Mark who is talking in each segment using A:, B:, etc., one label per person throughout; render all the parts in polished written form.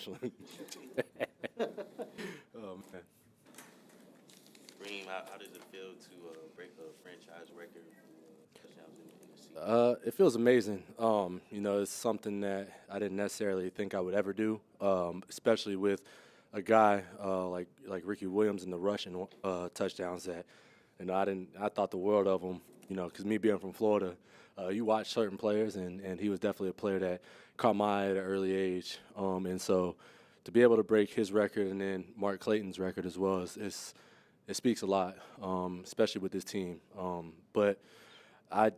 A: Oh man.
B: Raheem, how does it feel to break a franchise record for touchdowns in the season?
A: It feels amazing. It's something that I didn't necessarily think I would ever do, especially with a guy like Ricky Williams in the rushing touchdowns that, I thought the world of him, because me being from Florida, you watch certain players, and he was definitely a player that caught my eye at an early age. And so to be able to break his record and then Mark Clayton's record as well it speaks a lot, especially with this team. But I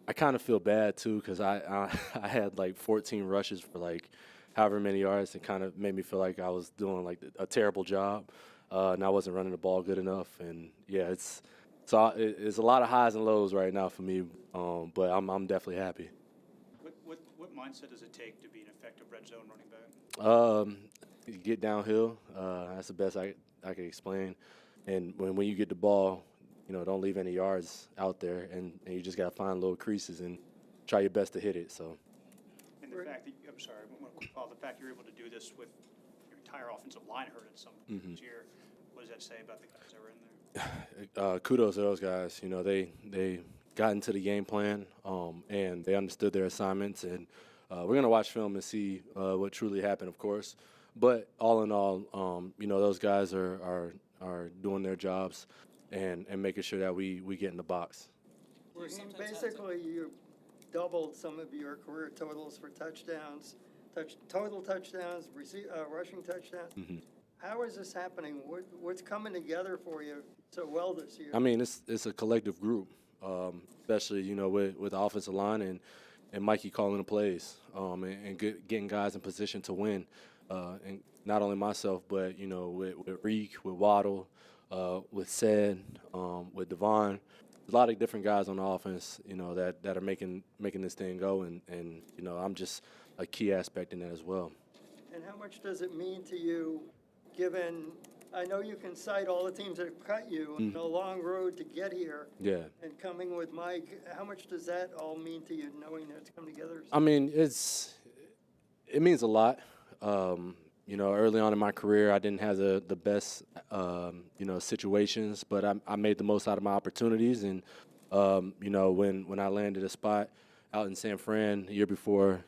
A: I kind of feel bad too because I had like 14 rushes for like however many yards. It kind of made me feel like I was doing like a terrible job, and I wasn't running the ball good enough. And yeah, it's a lot of highs and lows right now for me, but I'm definitely happy.
C: What mindset does it take to be an effective red zone running back?
A: You get downhill. That's the best I can explain. And when you get the ball, don't leave any yards out there, and you just got to find little creases and try your best to hit it. So,
C: And the fact that, I'm sorry, one quick follow, the fact you're able to do this with your entire offensive line hurt at some point this year, what does that say about the guys that were in there?
A: kudos to those guys. They got into the game plan, and they understood their assignments. And we're gonna watch film and see what truly happened, of course. But all in all, those guys are doing their jobs and making sure that we get in the box.
D: Raheem, basically, you doubled some of your career totals for touchdowns, total touchdowns, rushing touchdowns. How is this happening? What's coming together for you so well this year?
A: I mean, it's a collective group, especially with the offensive line and Mikey calling the plays, and getting guys in position to win, and not only myself, but with Reek, with Waddle, with Said, with Devon, a lot of different guys on the offense, that are making this thing go, and I'm just a key aspect in that as well.
D: And how much does it mean to you, given, I know you can cite all the teams that have cut you, and a long road to get here.
A: Yeah.
D: And coming with Mike, how much does that all mean to you, knowing that it's come together?
A: I mean, it means a lot. Early on in my career, I didn't have the best, situations, but I made the most out of my opportunities. And, when I landed a spot out in San Fran the year before,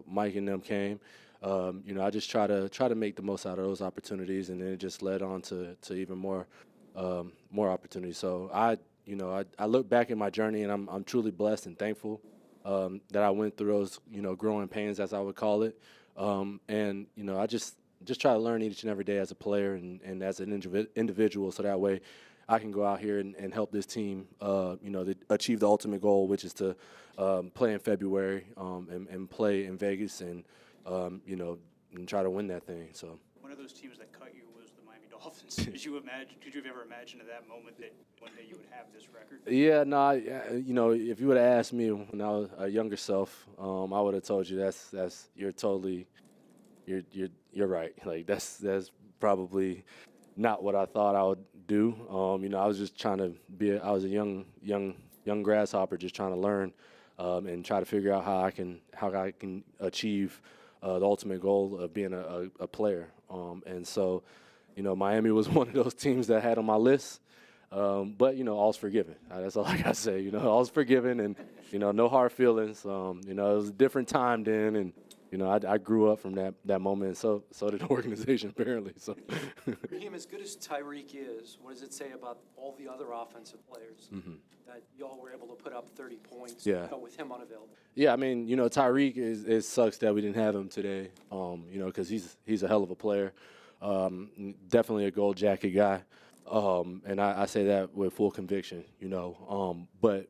A: Mike and them came, I just try to make the most out of those opportunities, and then it just led on to even more opportunities. So I look back at my journey, and I'm truly blessed and thankful that I went through those, growing pains, as I would call it. And I just try to learn each and every day as a player and as an individual, so that way I can go out here and help this team, to achieve the ultimate goal, which is to play in February and play in Vegas and try to win that thing. So.
C: One of those teams that cut you was the Miami Dolphins. Could you have ever imagined at that moment that one day you would have this record?
A: Yeah, no, if you would have asked me when I was a younger self, I would have told you you're right. Like that's probably not what I thought I would do. I was just trying to I was a young grasshopper, just trying to learn and try to figure out how I can achieve the ultimate goal of being a player. And so, Miami was one of those teams that I had on my list. But all's forgiven. That's all I gotta say. All's forgiven, and no hard feelings. It was a different time then, and I grew up from that moment, and so did the organization apparently. So.
E: Raheem, as good as Tyreek is, what does it say about all the other offensive players that y'all were able to put up 30 points?
A: Yeah.
E: With him unavailable.
A: Yeah, I mean, Tyreek it sucks that we didn't have him today. Because he's a hell of a player. Definitely a gold jacket guy. And I say that with full conviction, but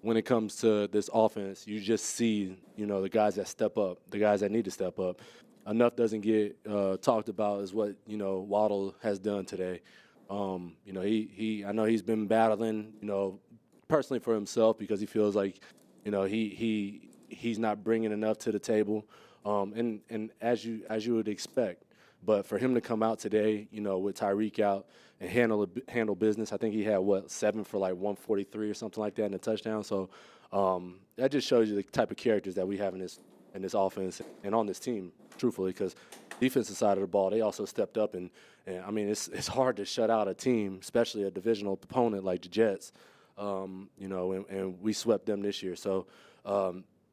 A: when it comes to this offense, you just see, the guys that step up, the guys that need to step up. Enough doesn't get talked about is what, Waddle has done today. I know he's been battling, personally for himself because he feels like, he's not bringing enough to the table. And as you would expect. But for him to come out today, with Tyreek out and handle business, I think he had 7 for like 143 or something like that in a touchdown. So that just shows you the type of characters that we have in this in this offense and on this team, truthfully, because defensive side of the ball, they also stepped up. And I mean, it's hard to shut out a team, especially a divisional opponent like the Jets, you know, and we swept them this year. So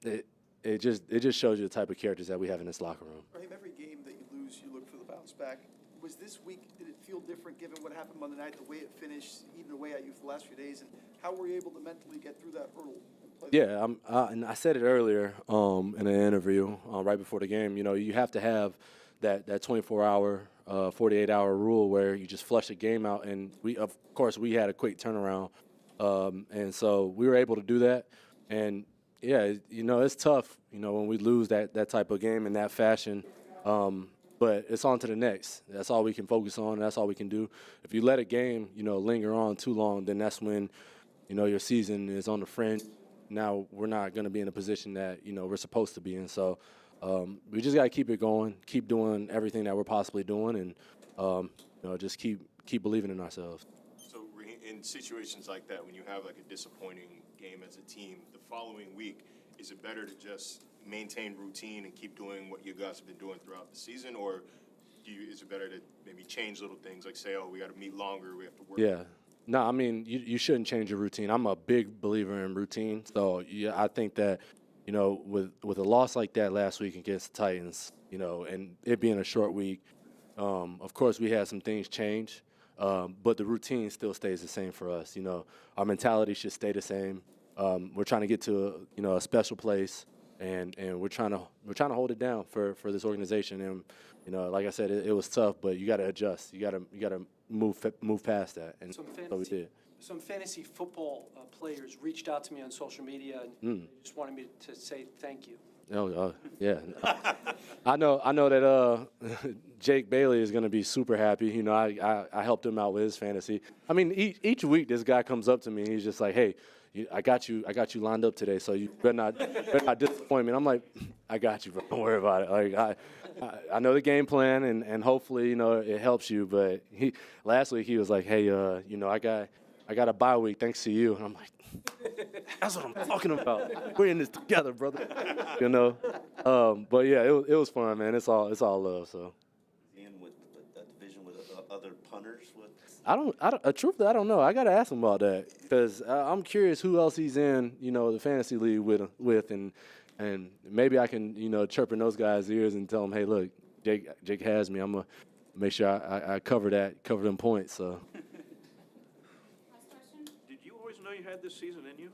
A: it just shows you the type of characters that we have in this locker room.
F: Raheem, every game that you lose, you look for the bounce back. Was this week, did it feel different given what happened Monday night, the way it finished, eating away at you for the last few days? And how were you able to mentally get through that hurdle?
A: Yeah, and I said it earlier in an interview right before the game. You know, you have to have that 24-hour, 48-hour rule where you just flush a game out. And of course, we had a quick turnaround, and so we were able to do that. And yeah, you know, it's tough, you know, when we lose that type of game in that fashion. But it's on to the next. That's all we can focus on. That's all we can do. If you let a game, you know, linger on too long, then that's when, you know, your season is on the fringe. Now we're not going to be in a position that, you know, we're supposed to be in. So we just got to keep it going, keep doing everything that we're possibly doing, and, you know, just keep believing in ourselves.
G: So in situations like that, when you have like a disappointing game as a team, the following week, is it better to just maintain routine and keep doing what you guys have been doing throughout the season, or is it better to maybe change little things like say, oh, we got to meet longer, we have to work?
A: Yeah. No, I mean, you shouldn't change your routine. I'm a big believer in routine. So, yeah, I think that, you know, with a loss like that last week against the Titans, you know, and it being a short week, of course we had some things change, but the routine still stays the same for us. You know, our mentality should stay the same. We're trying to get to, you know, a special place, and we're trying to hold it down for this organization. And, you know, like I said, it was tough, but you got to adjust. You got to move past that, and so we did.
E: Some fantasy football players reached out to me on social media and just wanted me to say thank you.
A: Oh, yeah. I know that Jake Bailey is going to be super happy. You know, I helped him out with his fantasy. I mean, each week this guy comes up to me. He's just like, hey, I got you lined up today, so you better not disappoint me. And I'm like, I got you, bro. Don't worry about it. Like I know the game plan, and hopefully, you know, it helps you. But last week he was like, hey, you know, I got a bye week thanks to you. And I'm like, that's what I'm talking about. We're in this together, brother. You know. But yeah, it was fun, man. It's all love. So.
B: In with that division with other punters.
A: Truthfully, I don't know. I got to ask him about that because I'm curious who else he's in, you know, the fantasy league with, and maybe I can, you know, chirp in those guys' ears and tell them, hey, look, Jake has me. I'm gonna make sure I cover them points. So.
H: Last question.
C: Did you always know you had this season in you?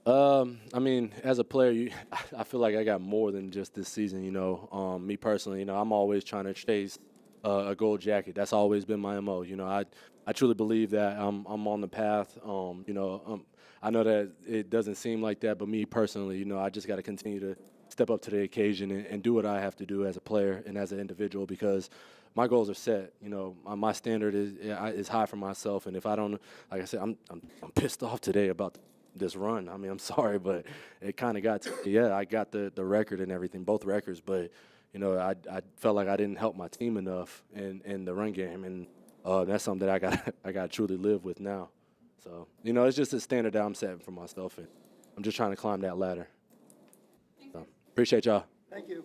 A: I mean, as a player, I feel like I got more than just this season. You know, me personally, you know, I'm always trying to chase a gold jacket. That's always been my MO. You know, I truly believe that I'm on the path. You know, I know that it doesn't seem like that, but me personally, you know, I just got to continue to step up to the occasion and do what I have to do as a player and as an individual because my goals are set. You know, my standard is high for myself, and if I don't, like I said, I'm pissed off today about this run. I mean, I'm sorry, but it kind of got to me. Yeah, I got the record and everything, both records, but you know, I felt like I didn't help my team enough in the run game, and that's something that I got to truly live with now. So, you know, it's just a standard that I'm setting for myself, and I'm just trying to climb that ladder. So, appreciate y'all.
D: Thank you.